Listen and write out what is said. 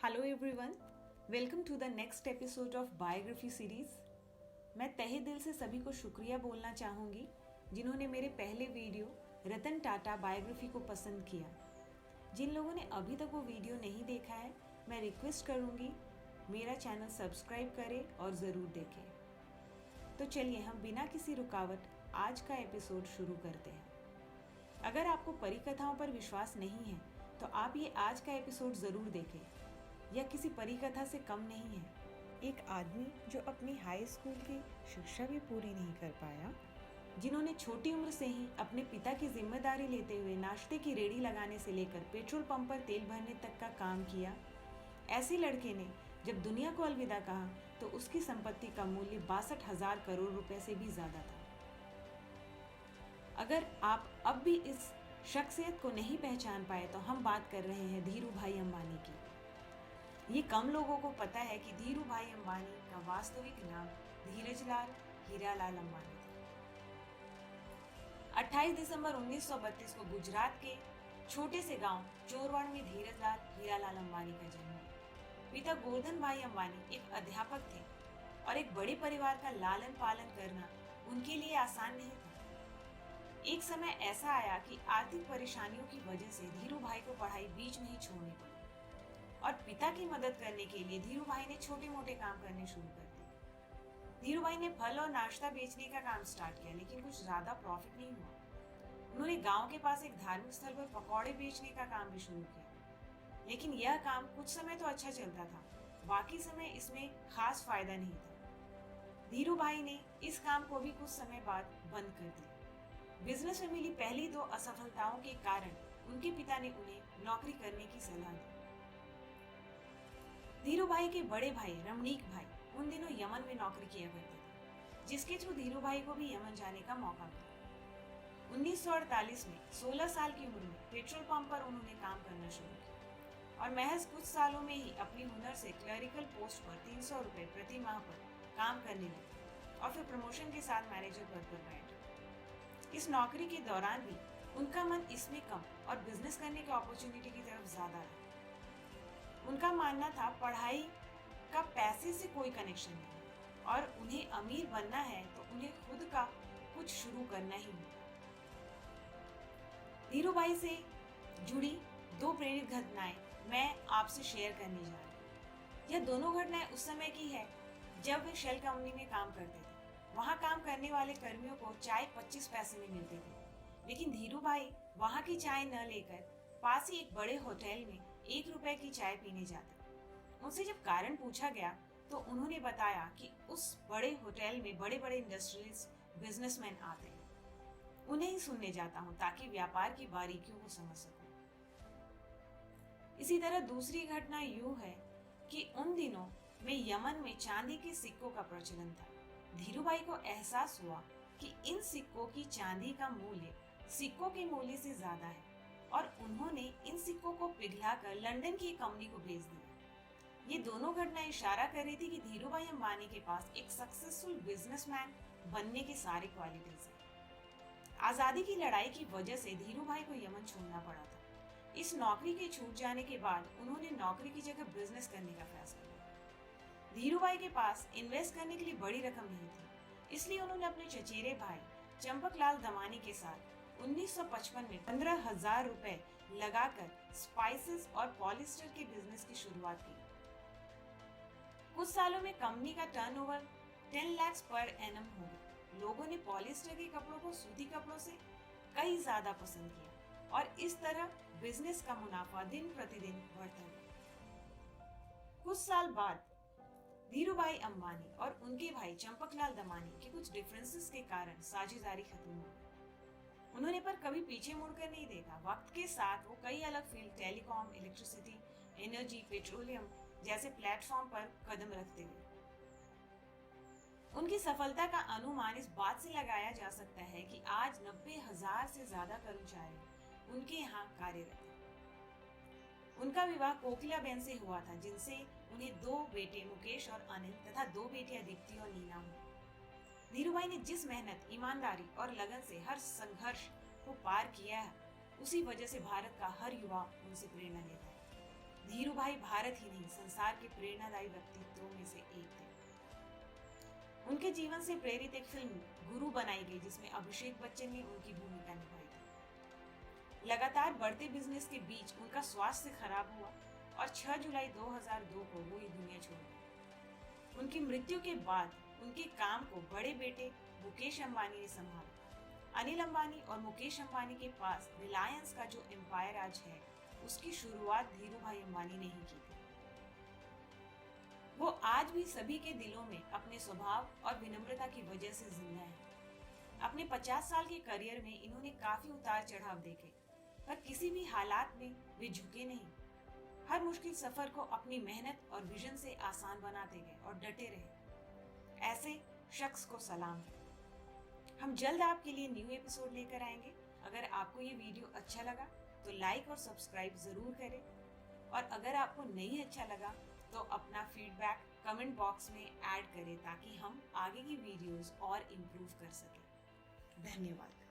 Hello everyone, welcome to the next episode of biography series. मैं तहे दिल से सभी को शुक्रिया बोलना चाहूँगी जिन्होंने मेरे पहले वीडियो रतन टाटा बायोग्राफी को पसंद किया। जिन लोगों ने अभी तक वो वीडियो नहीं देखा है, मैं रिक्वेस्ट करूँगी मेरा चैनल सब्सक्राइब करें और ज़रूर देखें। तो चलिए हम बिना किसी रुकावट आज का एपिसोड शुरू करते हैं। अगर आपको परिकथाओं पर विश्वास नहीं है तो आप ये आज का एपिसोड ज़रूर देखें। यह किसी परिकथा से कम नहीं है। एक आदमी जो अपनी हाई स्कूल की शिक्षा भी पूरी नहीं कर पाया, जिन्होंने छोटी उम्र से ही अपने पिता की जिम्मेदारी लेते हुए नाश्ते की रेडी लगाने से लेकर पेट्रोल पंप पर तेल भरने तक का काम किया, ऐसे लड़के ने जब दुनिया को अलविदा कहा तो उसकी संपत्ति का मूल्य 62,000 करोड़ रुपए से भी ज्यादा था। अगर आप अब भी इस शख्सियत को नहीं पहचान पाए तो हम बात कर रहे हैं धीरू भाई अंबानी की। ये कम लोगों को पता है कि धीरू भाई अंबानी का वास्तविक नाम धीरजलाल हीरालाल अंबानी था। 28 दिसंबर 1932 को गुजरात के छोटे से गांव चोरवाड़ में धीरजलाल हीरालाल अंबानी का जन्म हुआ। पिता गोवर्धन भाई अंबानी एक अध्यापक थे और एक बड़े परिवार का लालन पालन करना उनके लिए आसान नहीं था। एक समय ऐसा आया कि आर्थिक परेशानियों की वजह से धीरू भाई को पढ़ाई बीच में ही छोड़नी पड़ी और पिता की मदद करने के लिए धीरू भाई ने छोटे मोटे काम करने शुरू कर दिए। धीरू भाई ने फल और नाश्ता बेचने का काम स्टार्ट किया, लेकिन कुछ ज्यादा प्रॉफिट नहीं हुआ। उन्होंने गांव के पास एक धार्मिक स्थल पर पकौड़े बेचने का काम भी शुरू किया, लेकिन यह काम कुछ समय तो अच्छा चलता था, बाकी समय इसमें खास फायदा नहीं था। धीरू भाई ने इस काम को भी कुछ समय बाद बंद कर दिया। बिजनेस में मिली पहली 2 असफलताओं के कारण उनके पिता ने उन्हें नौकरी करने की सलाह दी। धीरू भाई के बड़े भाई रमणीक भाई उन दिनों यमन में नौकरी किया करते थे, जिसके थ्रू धीरू भाई को भी यमन जाने का मौका मिला। 1948 में 16 साल की उम्र में पेट्रोल पंप पर उन्होंने काम करना शुरू किया और महज कुछ सालों में ही अपनी हुनर से क्लरिकल पोस्ट पर 300 रुपए प्रति माह पर काम करने लगे और फिर प्रमोशन के साथ मैनेजर पद पर बैठे। इस नौकरी के दौरान भी उनका मन इसमें कम और बिजनेस करने की अपॉर्चुनिटी की तरफ ज्यादा रहा। उनका मानना था पढ़ाई का पैसे से कोई कनेक्शन नहीं और उन्हें अमीर बनना है तो उन्हें खुद का कुछ शुरू करना ही होगा। धीरू भाई से जुड़ी 2 प्रेरित घटनाएं मैं आपसे शेयर करने जा रही हूँ। यह दोनों घटनाएं उस समय की है जब वे शेल कंपनी में काम करते थे। वहां काम करने वाले कर्मियों को चाय 25 पैसे में मिलती थी, लेकिन धीरू भाई वहां की चाय न लेकर पास ही एक बड़े होटल में 1 रुपए की चाय पीने जाते। उनसे जब कारण पूछा गया तो उन्होंने बताया कि उस बड़े होटल में बड़े बड़े इंडस्ट्रियलिस्ट बिजनेसमैन आते हैं, उन्हें ही सुनने जाता हूँ ताकि व्यापार की बारीकियों को समझ सकूं। इसी तरह दूसरी घटना यूं है कि उन दिनों में यमन में चांदी के सिक्कों का प्रचलन था। धीरू भाई को एहसास हुआ कि इन सिक्कों की चांदी का मूल्य सिक्कों के मूल्य से ज्यादा है और उन्होंने इन सिक्कों को पिघलाकर लंदन की एक कंपनी को भेज दिया। ये दोनों घटनाएं इशारा कर रही थी कि धीरू भाई अंबानी के पास एक सक्सेसफुल बिजनेसमैन बनने के सारे क्वालिटीज हैं। आजादी की लड़ाई की वजह से धीरू भाई को यमन छोड़ना पड़ा था। इस नौकरी के छूट जाने के बाद उन्होंने नौकरी की जगह बिजनेस करने का फैसला लिया। धीरू भाई के पास इन्वेस्ट करने के लिए बड़ी रकम नहीं थी, इसलिए उन्होंने अपने चचेरे भाई चंपकलाल दमानी के साथ 1955 में 15,000 रुपए लगाकर स्पाइसेस और पॉलिस्टर के बिजनेस की शुरुआत की। कुछ सालों में कंपनी का टर्नओवर 10 लाख पर एनम हो गया। लोगों ने पॉलिस्टर के कपड़ों को सूती कपड़ों से कई ज्यादा पसंद किया और इस तरह बिजनेस का मुनाफा दिन प्रतिदिन बढ़ता गया। कुछ साल बाद धीरू भाई अंबानी और उनके भाई चंपकलाल दमानी के कुछ डिफरेंसेस के कारण साझेदारी खत्म हो गई। उन्होंने पर कभी पीछे मुड़कर नहीं देखा। वक्त के साथ वो कई अलग field telecom, electricity, energy, petroleum जैसे प्लेटफॉर्म पर कदम रखते हुए उनकी सफलता का अनुमान इस बात से लगाया जा सकता है कि आज 90,000 से ज्यादा कर्मचारी उनके यहाँ कार्यरत हैं। उनका विवाह कोकिलाबेन से हुआ था, जिनसे उन्हें 2 बेटे मुकेश और अनिल तथा 2 बेटियां दीप्ति और नीना हुई। धीरू भाई ने जिस मेहनत, ईमानदारी और लगन से हर संघर्ष को पार किया है, उसी वजह से भारत का हर युवा उनसे प्रेरणा लेता है। धीरूभाई भारत ही नहीं, संसार के प्रेरणादायी व्यक्तित्वों में से एक थे। उनके जीवन से प्रेरित एक फिल्म गुरु बनाई गई, जिसमें अभिषेक बच्चन ने उनकी भूमिका निभाई थी। लगातार बढ़ते बिजनेस के बीच उनका स्वास्थ्य खराब हुआ और 6 जुलाई 2002 को वो ये दुनिया छोड़ गए। उनकी मृत्यु के बाद उनके काम को बड़े बेटे मुकेश अंबानी ने संभाला। अनिल अंबानी और मुकेश अंबानी के पास रिलायंस का जो एम्पायर आज है, उसकी शुरुआत धीरूभाई अंबानी ने ही की थी। वो आज भी सभी के दिलों में अपने स्वभाव और विनम्रता की वजह से जिंदा है। अपने 50 साल के करियर में इन्होंने काफी उतार चढ़ाव देखे, पर किसी भी हालात में वे झुके नहीं। हर मुश्किल सफर को अपनी मेहनत और विजन से आसान बनाते गए और डटे रहे। ऐसे शख्स को सलाम। हम जल्द आपके लिए न्यू एपिसोड लेकर आएंगे। अगर आपको ये वीडियो अच्छा लगा तो लाइक और सब्सक्राइब जरूर करें, और अगर आपको नहीं अच्छा लगा तो अपना फीडबैक कमेंट बॉक्स में ऐड करें, ताकि हम आगे की वीडियोस और इम्प्रूव कर सकें। धन्यवाद।